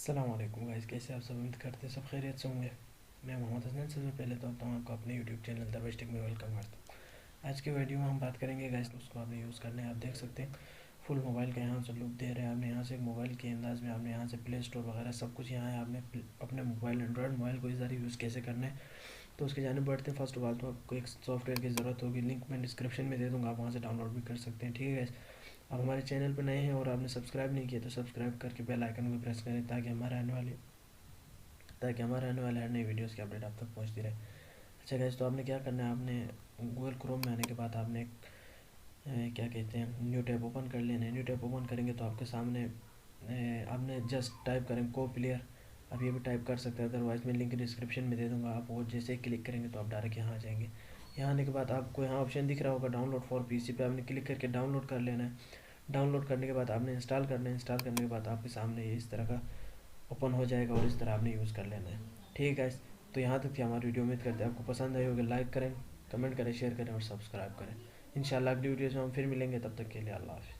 अस्सलाम वालेकुम गाइस, कैसे आप सब? उम्मीद करते हैं सब खैरियत से होंगे। मैं मोहम्मद हसन। सबसे पहले तो आपको अपने यूट्यूब चैनल दरवेश टेक में वेलकम करता हूँ। आज की वीडियो में हम बात करेंगे गाइस, उसको आपने यूज़ करना है। आप देख सकते हैं फुल मोबाइल का यहाँ से लुक दे रहे हैं। आपने यहाँ से एक मोबाइल के अंदाज में आपने यहाँ से प्ले स्टोर वगैरह सब कुछ यहाँ है। आपने अपने मोबाइल एंड्रॉयड मोबाइल को इस तरह यूज़ कैसे करना है तो उसके जाने बढ़ते हैं। फर्स्ट ऑफ ऑल तो आपको एक सॉफ्टवेयर की ज़रूरत होगी, लिंक मैं डिस्क्रिप्शन में दे दूँगा, आप वहाँ से डाउनलोड भी कर सकते हैं। ठीक है गाइस, आप हमारे चैनल पर नए हैं और आपने सब्सक्राइब नहीं किया तो सब्सक्राइब करके बेल आइकन को प्रेस करें ताकि हमारे आने वाले हर नई वीडियोस की अपडेट आप तक पहुंचती रहे। अच्छा गाइस, तो आपने क्या करना है, आपने गूगल क्रोम में आने के बाद आपने क्या कहते हैं न्यू टैब ओपन कर लेना है। न्यू टैब ओपन करेंगे तो आपके सामने आपने जस्ट टाइप करें को प्लेयर। आप ये भी टाइप कर सकते हैं, अदरवाइज मैं लिंक डिस्क्रिप्शन में दे दूँगा। आप वो जैसे ही क्लिक करेंगे तो आप डायरेक्ट यहाँ आ जाएंगे। यहाँ आने के बाद आपको यहाँ ऑप्शन दिख रहा होगा डाउनलोड फॉर पीसी पे, आपने क्लिक करके डाउनलोड कर लेना है। डाउनलोड करने के बाद आपने इंस्टॉल करना है। इंस्टॉल करने के बाद आपके सामने ये इस तरह का ओपन हो जाएगा और इस तरह आपने यूज़ कर लेना है। ठीक है, तो यहाँ तक थी हमारी वीडियो। उम्मीद करते हैं आपको पसंद आई होगी। लाइक करें, कमेंट करें, शेयर करें और सब्सक्राइब करें। इंशाल्लाह अगली वीडियो में हम फिर मिलेंगे, तब तक के लिए अल्लाह हाफ़िज़।